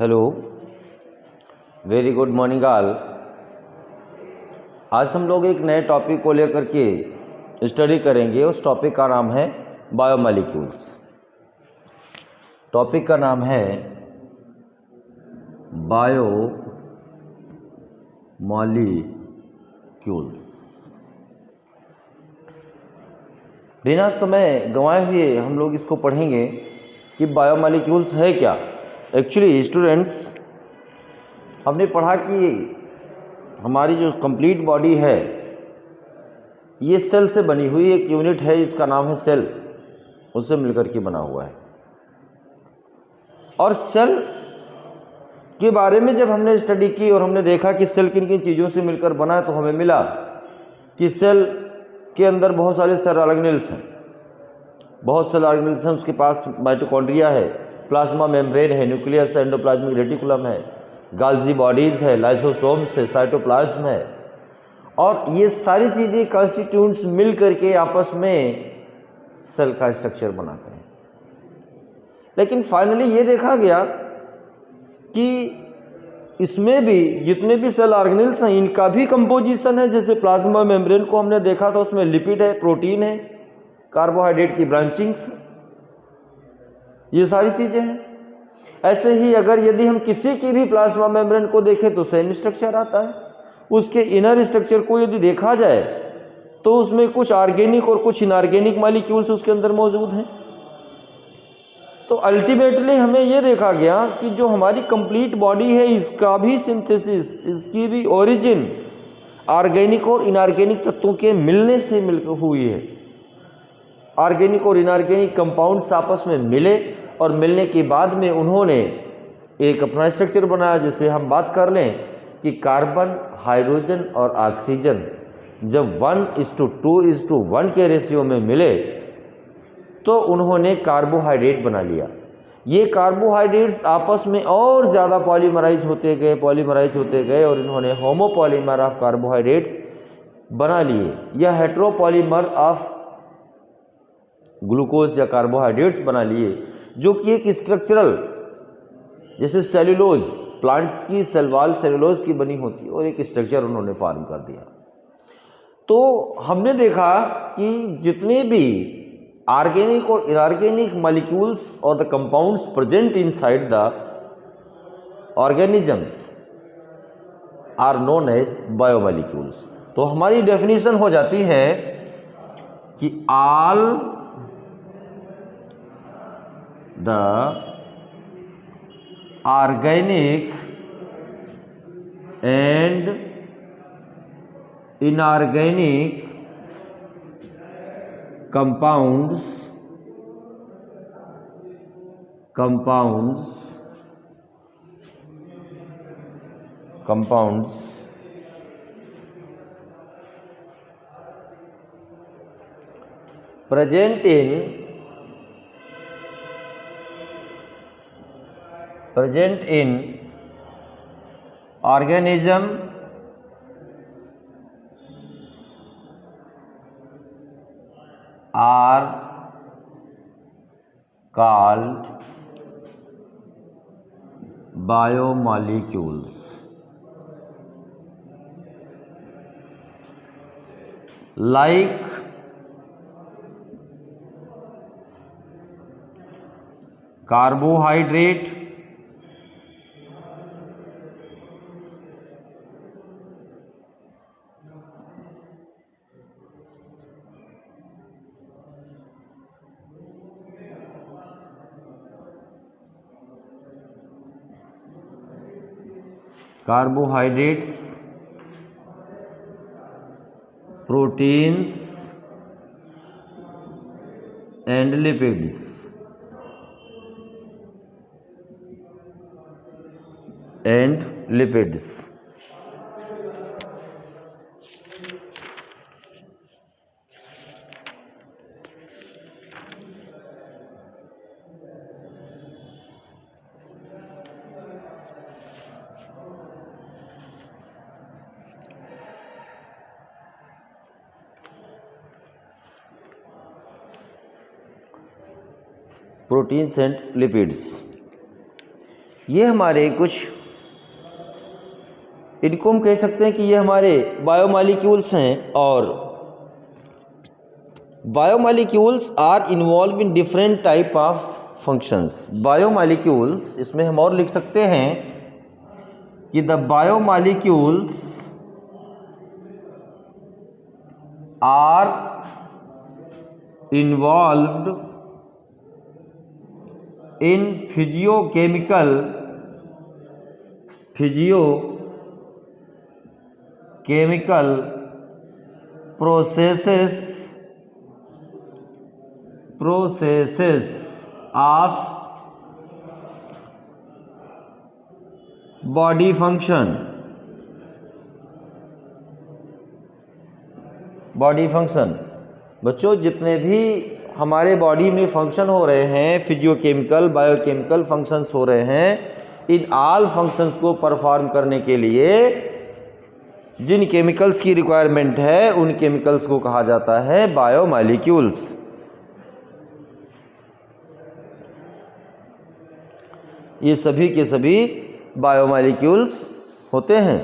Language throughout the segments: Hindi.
Hello, very good morning all. आज हम लोग एक नए टॉपिक को लेकर के स्टडी करेंगे। उस टॉपिक का नाम है बायोमॉलिक्यूल्स। टॉपिक का नाम है बायोमॉलिक्यूल्स। बिना समय गंवाए हुए हम लोग इसको पढ़ेंगे कि बायोमॉलिक्यूल्स है क्या। एक्चुअली स्टूडेंट्स, हमने पढ़ा कि हमारी जो कंप्लीट बॉडी है ये सेल से बनी हुई एक यूनिट है, इसका नाम है सेल। उससे मिलकर के बना हुआ है। और सेल के बारे में जब हमने स्टडी की और हमने देखा कि सेल किन किन चीज़ों से मिलकर बना है, तो हमें मिला कि सेल के अंदर बहुत सारे सेल ऑर्गेनेल्स हैं। बहुत सारे ऑर्गेनेल्स हैं। उसके पास माइटोकॉन्ड्रिया है, प्लाज्मा मेम्ब्रेन है, न्यूक्लियस है, एंडोप्लाज्मिक रेटिकुलम है, गाल्जी बॉडीज़ है, लाइसोसोम्स है, साइटोप्लाज्म है। और ये सारी चीज़ें कॉन्स्टिट्यूएंट्स मिल करके आपस में सेल का स्ट्रक्चर बनाते हैं। लेकिन फाइनली ये देखा गया कि इसमें भी जितने भी सेल ऑर्गेनेल्स हैं इनका भी कंपोजिशन है। जैसे प्लाज्मा मेम्ब्रेन को हमने देखा था, उसमें लिपिड है, प्रोटीन है, कार्बोहाइड्रेट की ब्रांचिंग्स, ये सारी चीज़ें हैं। ऐसे ही अगर यदि हम किसी की भी प्लाज्मा मेम्ब्रेन को देखें तो सेम स्ट्रक्चर आता है। उसके इनर स्ट्रक्चर को यदि देखा जाए तो उसमें कुछ ऑर्गेनिक और कुछ इनऑर्गेनिक मॉलिक्यूल्स उसके अंदर मौजूद हैं। तो अल्टीमेटली हमें यह देखा गया कि जो हमारी कंप्लीट बॉडी है इसका भी सिंथेसिस, इसकी भी ओरिजिन ऑर्गेनिक और इनऑर्गेनिक तत्वों के मिलने से हुई है। ऑर्गेनिक और इनऑर्गेनिक कंपाउंड्स आपस में मिले और मिलने के बाद में उन्होंने एक अपना स्ट्रक्चर बनाया। जिससे हम बात कर लें कि कार्बन, हाइड्रोजन और ऑक्सीजन जब 1:2:1 के रेशियो में मिले तो उन्होंने कार्बोहाइड्रेट बना लिया। ये कार्बोहाइड्रेट्स आपस में और ज़्यादा पॉलीमराइज होते गए और इन्होंने होमोपॉलीमर ऑफ कार्बोहाइड्रेट्स बना लिए, या हेट्रोपॉलीमर ऑफ ग्लूकोज या कार्बोहाइड्रेट्स बना लिए, जो कि एक स्ट्रक्चरल, जैसे सेल्यूलोज, प्लांट्स की सेल वॉल सेल्यूलोज की बनी होती है, और एक स्ट्रक्चर उन्होंने फॉर्म कर दिया। तो हमने देखा कि जितने भी ऑर्गेनिक और इनऑर्गेनिक मॉलिक्यूल्स और the compounds present inside the organisms are known as biomolecules. तो हमारी डेफिनेशन हो जाती है कि all the organic and inorganic compounds present in organism are called biomolecules. Like carbohydrate, carbohydrates, proteins and lipids. Proteins and lipids. ये हमारे कुछ, इनको हम कह सकते हैं कि ये हमारे बायोमॉलिक्यूल्स हैं। और biomolecules are involve in different type of functions. Biomolecules, इसमें हम और लिख सकते हैं कि the biomolecules are involved in physiochemical processes of body function। Body function, बच्चों जितने भी हमारे बॉडी में फंक्शन हो रहे हैं, फिजियोकेमिकल बायोकेमिकल फंक्शंस हो रहे हैं, इन ऑल फंक्शंस को परफॉर्म करने के लिए जिन केमिकल्स की रिक्वायरमेंट है उन केमिकल्स को कहा जाता है बायोमॉलिक्यूल्स। ये सभी के सभी बायोमॉलिक्यूल्स होते हैं।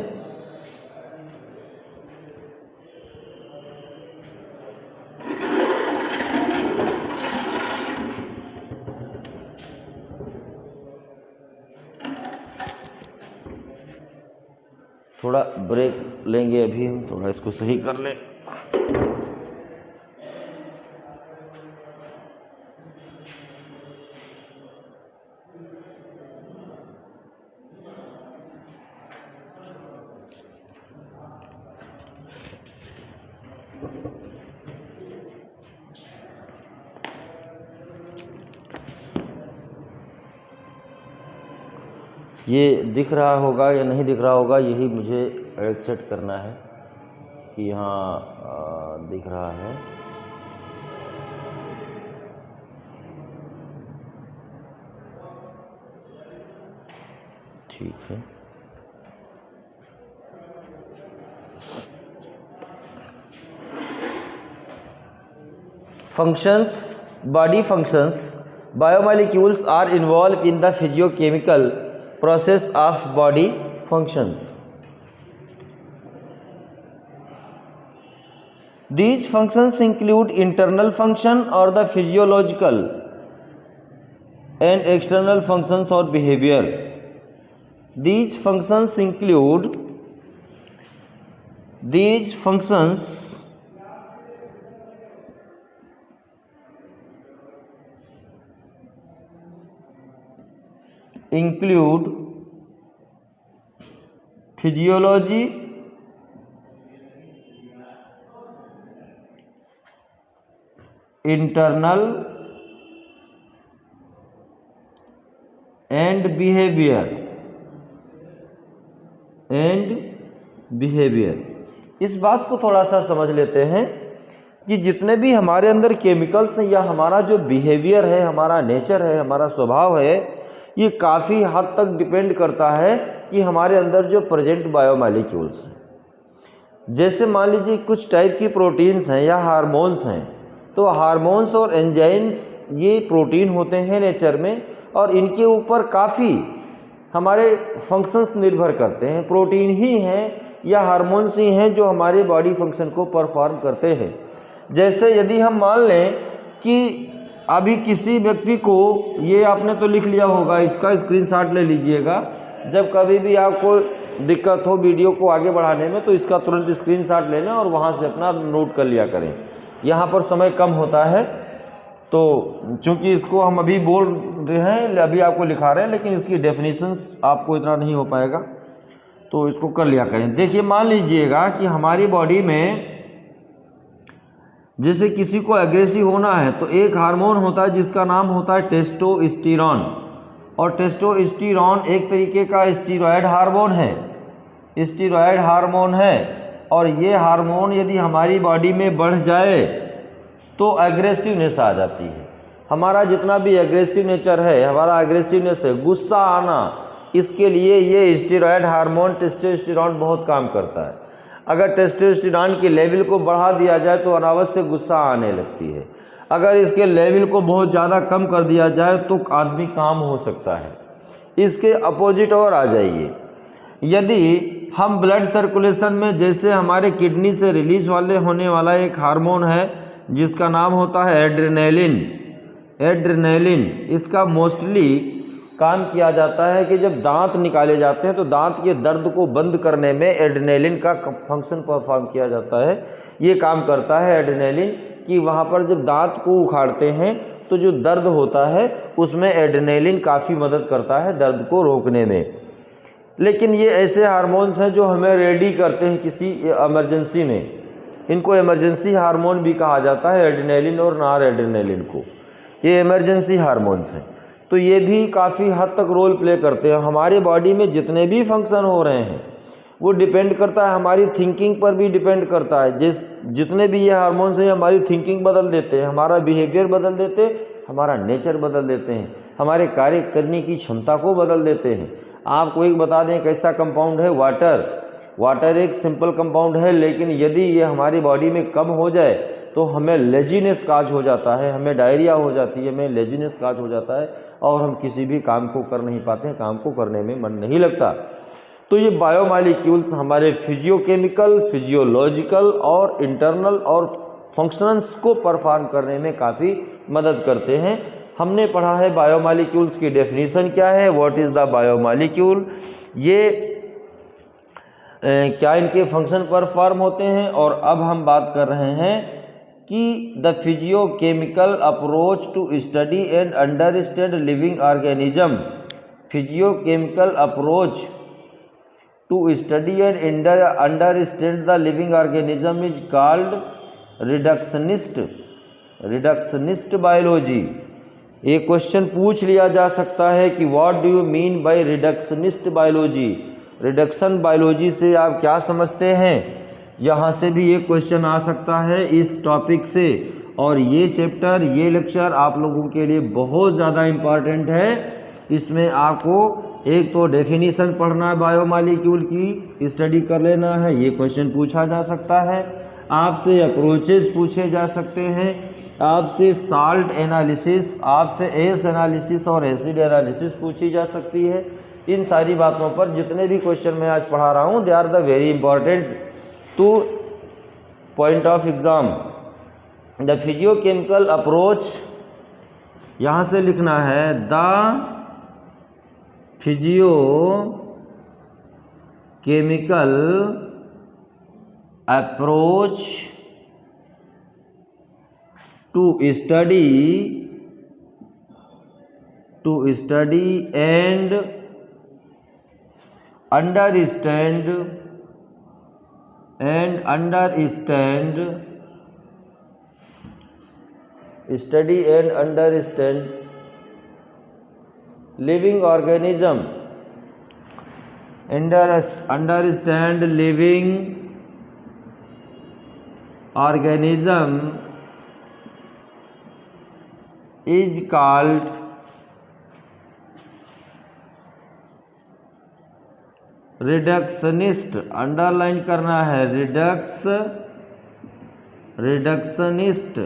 थोड़ा ब्रेक लेंगे अभी हम, थोड़ा इसको सही कर लें। ये दिख रहा होगा या नहीं दिख रहा होगा, यही मुझे एडजस्ट करना है कि यहाँ दिख रहा है। ठीक है, functions, body functions, biomolecules are involved in the physiochemical process of body functions. These functions include internal function or the physiological and external functions or behavior. These functions include physiology, internal and behavior। इस बात को थोड़ा सा समझ लेते हैं कि जितने भी हमारे अंदर केमिकल्स हैं या हमारा जो बिहेवियर है, हमारा नेचर है, हमारा स्वभाव है, ये काफ़ी हद तक डिपेंड करता है कि हमारे अंदर जो प्रेजेंट बायोमॉलिक्यूल्स हैं। जैसे मान लीजिए कुछ टाइप की प्रोटीन्स हैं या हार्मोन्स हैं, तो हार्मोन्स और एंजाइम्स ये प्रोटीन होते हैं नेचर में, और इनके ऊपर काफ़ी हमारे फंक्शंस निर्भर करते हैं। प्रोटीन ही हैं या हार्मोन्स ही हैं जो हमारे बॉडी फंक्शन को परफॉर्म करते हैं। जैसे यदि हम मान लें कि अभी किसी व्यक्ति को, ये आपने तो लिख लिया होगा, इसका स्क्रीनशॉट ले लीजिएगा। जब कभी भी आपको दिक्कत हो वीडियो को आगे बढ़ाने में तो इसका तुरंत स्क्रीनशॉट ले लें और वहाँ से अपना नोट कर लिया करें। यहाँ पर समय कम होता है तो चूँकि इसको हम अभी बोल रहे हैं, अभी आपको लिखा रहे हैं, लेकिन इसकी डेफिनेशंस आपको इतना नहीं हो पाएगा, तो इसको कर लिया करें। देखिए मान लीजिएगा कि हमारी बॉडी में जैसे किसी को एग्रेसिव होना है तो एक हार्मोन होता है जिसका नाम होता है टेस्टोस्टेरोन, और टेस्टोस्टेरोन एक तरीके का स्टीरॉयड हार्मोन है। और ये हार्मोन यदि हमारी बॉडी में बढ़ जाए तो एग्रेसिवनेस आ जाती है। हमारा जितना भी एग्रेसिव नेचर है, हमारा एग्रेसिवनेस है, गुस्सा आना, इसके लिए ये स्टीरॉयड हार्मोन टेस्टोस्टेरोन बहुत काम करता है। अगर टेस्टोस्टेरोन के लेवल को बढ़ा दिया जाए तो अनावश्यक गुस्सा आने लगती है। अगर इसके लेवल को बहुत ज़्यादा कम कर दिया जाए तो आदमी काम हो सकता है। इसके अपोजिट और आ जाइए। यदि हम ब्लड सर्कुलेशन में, जैसे हमारे किडनी से रिलीज होने वाला एक हार्मोन है जिसका नाम होता है एड्रेनालिन, इसका मोस्टली काम किया जाता है कि जब दांत निकाले जाते हैं तो दांत के दर्द को बंद करने में एड्रेनालिन का फंक्शन परफॉर्म किया जाता है। ये काम करता है एड्रेनालिन कि वहाँ पर जब दांत को उखाड़ते हैं तो जो दर्द होता है उसमें एड्रेनालिन काफ़ी मदद करता है दर्द को रोकने में। लेकिन ये ऐसे हार्मोन्स हैं जो हमें रेडी करते हैं किसी इमरजेंसी में। इनको इमरजेंसी हार्मोन भी कहा जाता है, एड्रेनालिन और नॉर एड्रेनालिन को। ये इमरजेंसी हार्मोन्स हैं, तो ये भी काफ़ी हद तक रोल प्ले करते हैं। हमारे बॉडी में जितने भी फंक्शन हो रहे हैं वो डिपेंड करता है, हमारी थिंकिंग पर भी डिपेंड करता है। जितने भी ये हार्मोन्स हैं हमारी थिंकिंग बदल देते हैं, हमारा बिहेवियर बदल देते हैं, हमारा नेचर बदल देते हैं, हमारे कार्य करने की क्षमता को बदल देते हैं। आपको एक बता दें कैसा कंपाउंड है वाटर एक सिंपल कंपाउंड है, लेकिन यदि ये हमारी बॉडी में कम हो जाए तो हमें लेजीनेस काज हो जाता है, हमें डायरिया हो जाती है, हमें लेजीनेस काज हो जाता है और हम किसी भी काम को कर नहीं पाते हैं, काम को करने में मन नहीं लगता। तो ये बायोमॉलिक्यूल्स हमारे फिजियोकेमिकल, फिजियोलॉजिकल और इंटरनल और फंक्शंस को परफॉर्म करने में काफ़ी मदद करते हैं। हमने पढ़ा है बायोमॉलिक्यूल्स की डेफिनेशन क्या है, व्हाट इज़ द बायोमॉलिक्यूल, ये क्या इनके फंक्शन परफॉर्म होते हैं। और अब हम बात कर रहे हैं कि the physiochemical approach to study and understand living organism, physiochemical approach to study and understand the living organism is called reductionist biology. एक क्वेश्चन पूछ लिया जा सकता है कि what do you mean by reductionist biology, reduction biology से आप क्या समझते हैं। यहाँ से भी एक क्वेश्चन आ सकता है इस टॉपिक से, और ये चैप्टर, ये लेक्चर आप लोगों के लिए बहुत ज़्यादा इम्पॉर्टेंट है। इसमें आपको एक तो डेफिनेशन पढ़ना है, बायोमॉलिक्यूल की स्टडी कर लेना है, ये क्वेश्चन पूछा जा सकता है। आपसे अप्रोचेस पूछे जा सकते हैं, आपसे साल्ट एनालिसिस, आपसे एस एनालिसिस और एसिड एनालिसिस पूछी जा सकती है। इन सारी बातों पर जितने भी क्वेश्चन मैं आज पढ़ा रहा हूँ, they are the very important two point of exam. The physiochemical approach, यहाँ से लिखना है the physiochemical approach to study and understand living organism, understand living organism is called reductionist, underline करना है, रिडक्शनिस्ट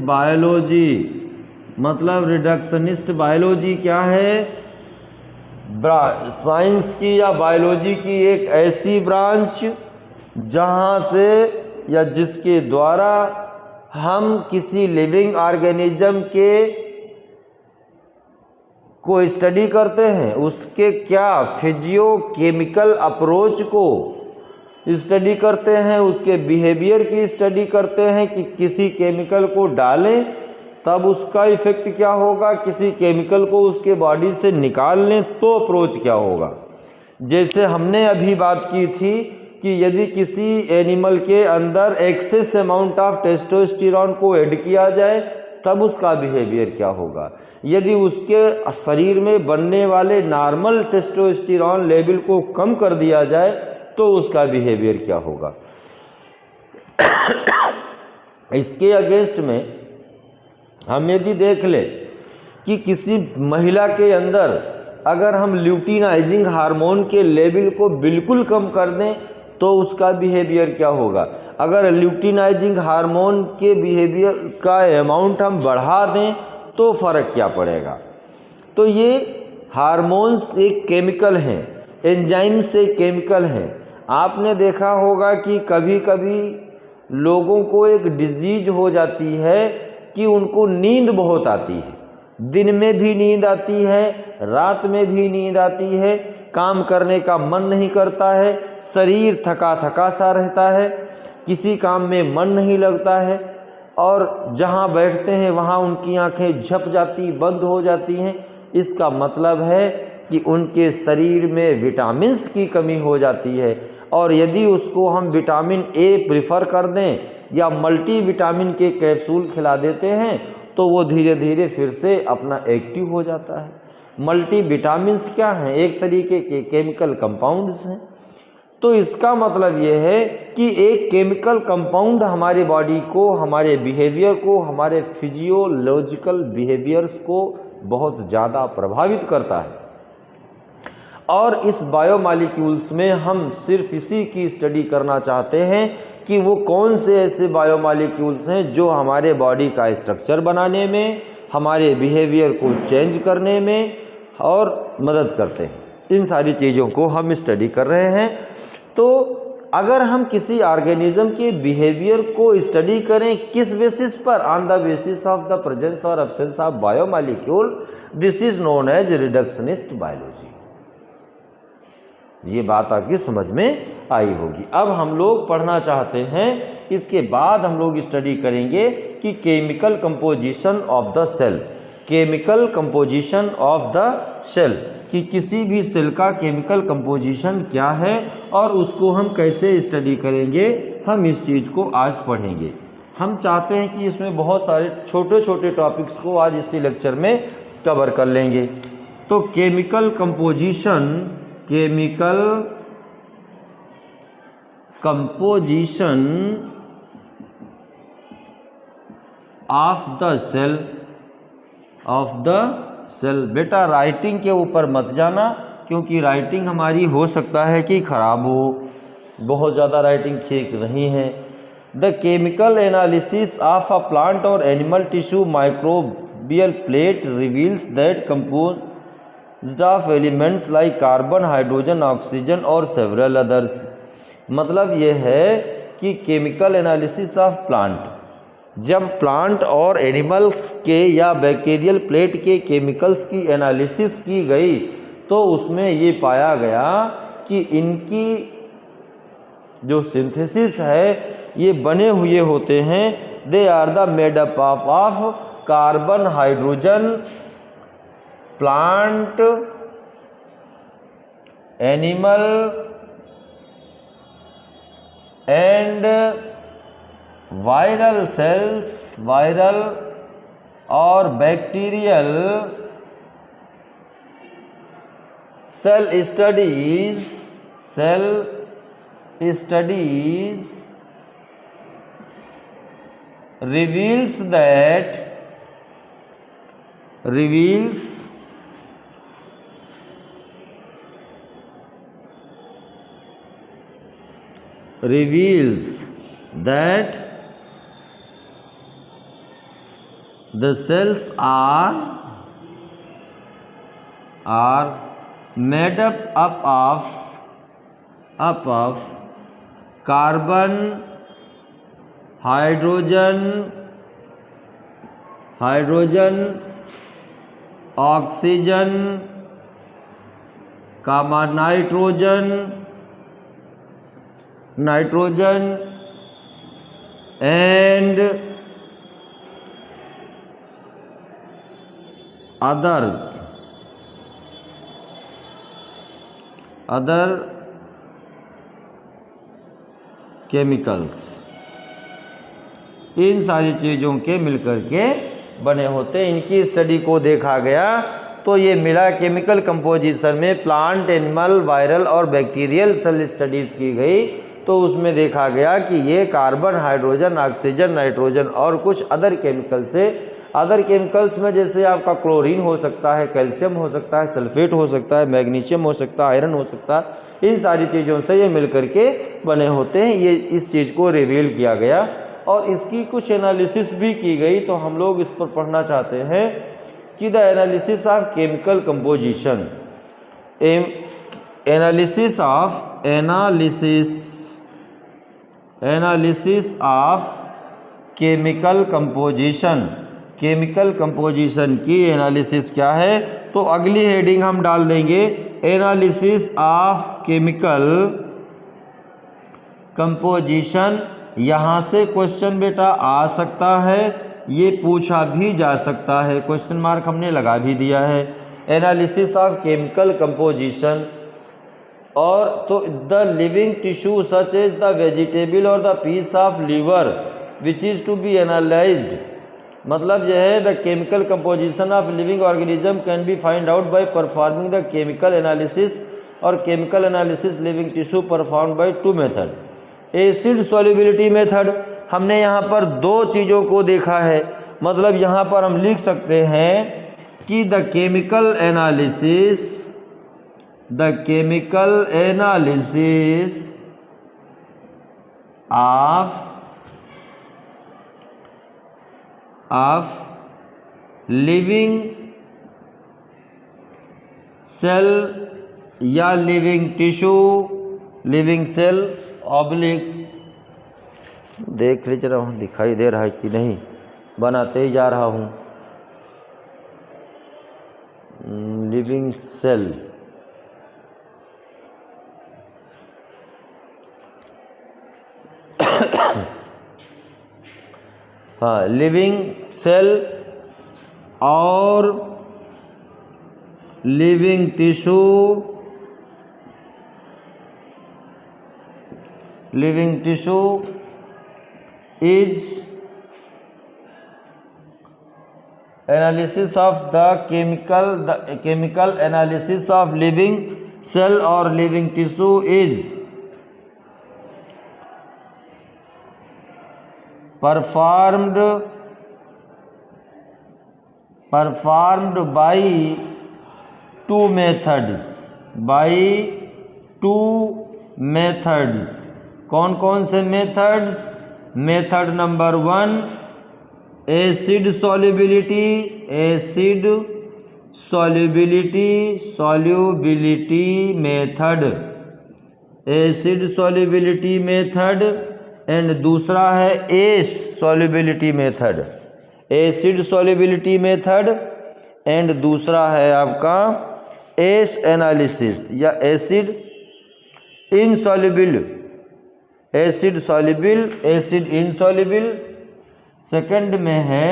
बायोलॉजी। मतलब रिडक्शनिस्ट बायोलॉजी क्या है, साइंस की या बायोलॉजी की एक ऐसी ब्रांच जहाँ से या जिसके द्वारा हम किसी लिविंग ऑर्गेनिज्म को स्टडी करते हैं, उसके क्या फिजियोकेमिकल अप्रोच को स्टडी करते हैं, उसके बिहेवियर की स्टडी करते हैं कि किसी केमिकल को डालें तब उसका इफ़ेक्ट क्या होगा, किसी केमिकल को उसके बॉडी से निकाल लें तो अप्रोच क्या होगा। जैसे हमने अभी बात की थी कि यदि किसी एनिमल के अंदर एक्सेस अमाउंट ऑफ टेस्टोस्टेरोन को ऐड किया जाए तब उसका बिहेवियर क्या होगा, यदि उसके शरीर में बनने वाले नॉर्मल टेस्टोस्टेरोन लेवल को कम कर दिया जाए तो उसका बिहेवियर क्या होगा। इसके अगेंस्ट में हम यदि देख ले कि किसी महिला के अंदर अगर हम ल्यूटिनाइजिंग हार्मोन के लेवल को बिल्कुल कम कर दें तो उसका बिहेवियर क्या होगा। अगर ल्यूटिनाइजिंग हार्मोन के बिहेवियर का अमाउंट हम बढ़ा दें तो फ़र्क क्या पड़ेगा। तो ये हार्मोन्स एक केमिकल हैं, एंजाइम्स एक केमिकल हैं। आपने देखा होगा कि कभी कभी लोगों को एक डिजीज हो जाती है कि उनको नींद बहुत आती है, दिन में भी नींद आती है, रात में भी नींद आती है, काम करने का मन नहीं करता है, शरीर थका थका सा रहता है, किसी काम में मन नहीं लगता है, और जहाँ बैठते हैं वहाँ उनकी आंखें झप जाती, बंद हो जाती हैं। इसका मतलब है कि उनके शरीर में विटामिन्स की कमी हो जाती है, और यदि उसको हम विटामिन ए प्रेफर कर दें या मल्टी विटामिन के कैप्सूल खिला देते हैं तो वो धीरे धीरे फिर से अपना एक्टिव हो जाता है। मल्टी विटामिन्स क्या हैं? एक तरीके के केमिकल कंपाउंड्स हैं। तो इसका मतलब ये है कि एक केमिकल कंपाउंड हमारे बॉडी को, हमारे बिहेवियर को, हमारे फिजियोलॉजिकल बिहेवियर्स को बहुत ज़्यादा प्रभावित करता है। और इस बायोमॉलिक्यूल्स में हम सिर्फ इसी की स्टडी करना चाहते हैं कि वो कौन से ऐसे बायोमॉलिक्यूल्स हैं जो हमारे बॉडी का स्ट्रक्चर बनाने में, हमारे बिहेवियर को चेंज करने में और मदद करते हैं। इन सारी चीज़ों को हम स्टडी कर रहे हैं। तो अगर हम किसी ऑर्गेनिज्म के बिहेवियर को स्टडी करें किस बेसिस पर? On the basis of the presence और absence of biomolecule, this is known as reductionist biology. ये बात आपकी समझ में आई होगी। अब हम लोग पढ़ना चाहते हैं, इसके बाद हम लोग स्टडी करेंगे कि chemical composition of the cell, chemical composition of the cell, कि किसी भी सेल का केमिकल कंपोजिशन क्या है और उसको हम कैसे स्टडी करेंगे। हम इस चीज़ को आज पढ़ेंगे। हम चाहते हैं कि इसमें बहुत सारे छोटे छोटे टॉपिक्स को आज इसी लेक्चर में कवर कर लेंगे। तो chemical composition, chemical composition of the cell, of the cell. बेटा राइटिंग के ऊपर मत जाना, क्योंकि राइटिंग हमारी हो सकता है कि ख़राब हो, बहुत ज़्यादा राइटिंग ठीक नहीं है। The chemical analysis of a plant और animal tissue microbial plate reveals that composed of elements like carbon, hydrogen, oxygen और सेवरल अदर्स। मतलब यह है कि केमिकल एनालिसिस ऑफ प्लांट, जब प्लांट और एनिमल्स के या बैक्टीरियल प्लेट के केमिकल्स की एनालिसिस की गई तो उसमें ये पाया गया कि इनकी जो सिंथेसिस है ये बने हुए होते हैं, they are the made up of carbon, hydrogen, plant, animal and viral cells, viral और bacterial cell studies, cell studies reveals that the cells are made up of carbon, hydrogen, oxygen, nitrogen and other chemicals. इन सारी चीज़ों के मिलकर के बने होते हैं। इनकी स्टडी को देखा गया तो ये मिला केमिकल कंपोजिशन में प्लांट, एनिमल, वायरल और बैक्टीरियल सेल स्टडीज़ की गई तो उसमें देखा गया कि ये कार्बन, हाइड्रोजन, ऑक्सीजन, नाइट्रोजन और कुछ अदर केमिकल से, अदर केमिकल्स में जैसे आपका क्लोरीन हो सकता है, कैल्शियम हो सकता है, सल्फेट हो सकता है, मैग्नीशियम हो सकता है, आयरन हो सकता है, इन सारी चीज़ों से ये मिलकर के बने होते हैं। ये इस चीज़ को रिवील किया गया। और इसकी कुछ एनालिसिस भी की गई, तो हम लोग इस पर पढ़ना चाहते हैं कि the analysis of chemical composition, analysis of chemical composition, chemical composition की एनालिसिस क्या है। तो अगली हेडिंग हम डाल देंगे एनालिसिस ऑफ केमिकल कंपोजिशन। यहाँ से क्वेश्चन बेटा आ सकता है, ये पूछा भी जा सकता है, क्वेश्चन मार्क हमने लगा भी दिया है। एनालिसिस ऑफ केमिकल कंपोजिशन, और तो the living tissue such as the vegetable और the piece of liver which is to be analysed, मतलब यह है the chemical composition of living organism can be find out by performing the chemical analysis, और chemical analysis living tissue perform by 2 method. Acid solubility method, हमने यहाँ पर 2 चीज़ों को देखा है, मतलब यहाँ पर हम लिख सकते हैं कि the chemical analysis of living cell या living tissue, living cell oblique, देख लीजिए जरा दिखाई दे रहा है कि नहीं, बनाते ही जा रहा हूँ। लिविंग सेल, हाँ, लिविंग सेल और living tissue, living tissue is analysis of the chemical analysis of living cell और living tissue is performed by 2 methods, कौन कौन से methods. Method number 1 acid solubility method, and दूसरा है ash solubility method, acid solubility method, and दूसरा है आपका एस एनालिसिस या acid insoluble, acid soluble, acid insoluble. Second में है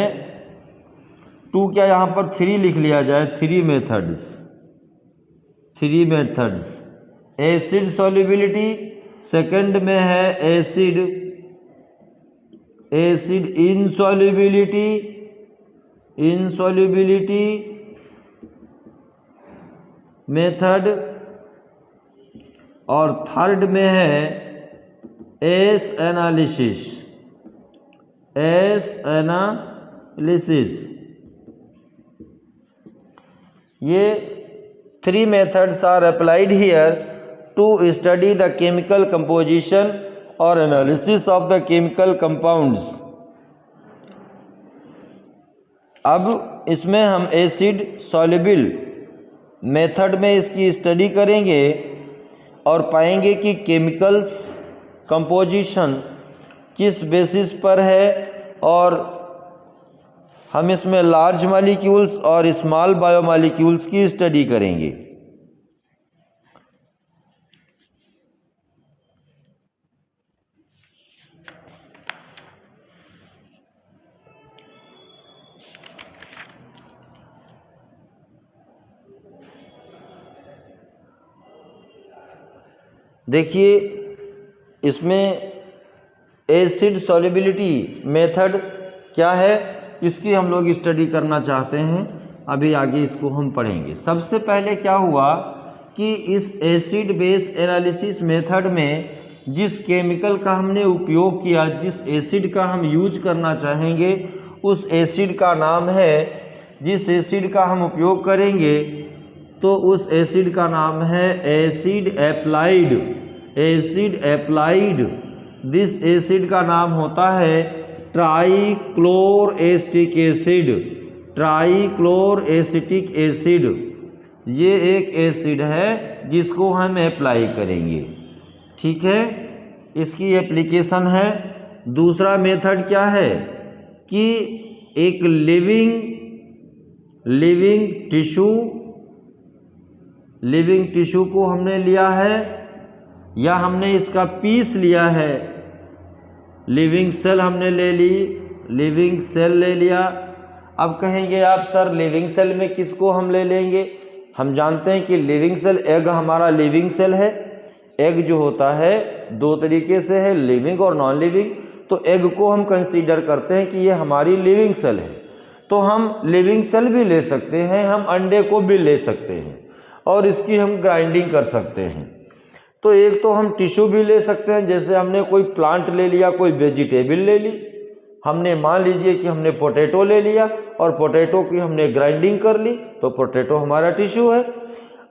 2, क्या यहाँ पर 3 लिख लिया जाए, 3 मेथड्स, एसिड सॉल्युबिलिटी, सेकंड में है एसिड इनसॉल्युबिलिटी मेथड, और थर्ड में है एस एनालिसिस। ये 3 methods are applied here to study the chemical composition or analysis of the chemical compounds। अब इसमें हम एसिड सॉल्युबल मेथड में इसकी स्टडी करेंगे और पाएंगे कि केमिकल्स कंपोजिशन किस बेसिस पर है, और हम इसमें लार्ज मॉलिक्यूल्स और स्मॉल बायोमॉलिक्यूल्स की स्टडी करेंगे। देखिए इसमें एसिड सॉल्युबिलिटी मेथड क्या है, इसकी हम लोग स्टडी करना चाहते हैं। अभी आगे इसको हम पढ़ेंगे। सबसे पहले क्या हुआ कि इस एसिड बेस एनालिसिस मेथड में जिस केमिकल का हमने उपयोग किया, जिस एसिड का हम यूज करना चाहेंगे, उस एसिड का नाम है, जिस एसिड का हम उपयोग करेंगे तो उस एसिड का नाम है एसिड एप्लाइड। दिस एसिड का नाम होता है ट्राइक्लोरोएसिटिक एसिड, ट्राइक्लोरोएसिटिक एसिड ये एक एसिड है जिसको हम अप्लाई करेंगे। ठीक है, इसकी एप्लीकेशन है। दूसरा मेथड क्या है कि एक लिविंग टिश्यू को हमने लिया है या हमने इसका पीस लिया है, लिविंग सेल हमने ले ली, लिविंग सेल ले लिया। अब कहेंगे आप सर लिविंग सेल में किसको हम ले लेंगे? हम जानते हैं कि लिविंग सेल, एग हमारा लिविंग सेल है। एग जो होता है दो तरीके से है, लिविंग और नॉन लिविंग। तो एग को हम कंसीडर करते हैं कि ये हमारी लिविंग सेल है, तो हम लिविंग सेल भी ले सकते हैं, हम अंडे को भी ले सकते हैं और इसकी हम ग्राइंडिंग कर सकते हैं। तो एक तो हम टिश्यू भी ले सकते हैं, जैसे हमने कोई प्लांट ले लिया, कोई वेजिटेबल ले ली, हमने मान लीजिए कि हमने पोटैटो ले लिया और पोटैटो की हमने ग्राइंडिंग कर ली, तो पोटैटो हमारा टिश्यू है।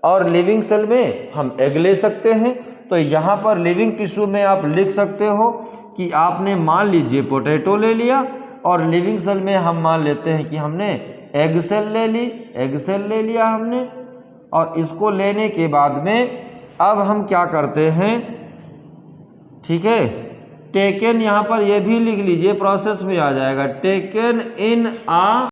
और लिविंग सेल में हम एग ले सकते हैं। तो यहाँ पर लिविंग टिश्यू में आप लिख सकते हो कि आपने मान लीजिए पोटैटो ले लिया और लिविंग सेल में हम मान लेते हैं कि हमने एग सेल ले ली, एग सेल ले लिया हमने। और इसको लेने के बाद में अब हम क्या करते हैं, ठीक है, टेकन यहाँ पर ये भी लिख लीजिए, प्रोसेस में आ जाएगा, टेकन इन आ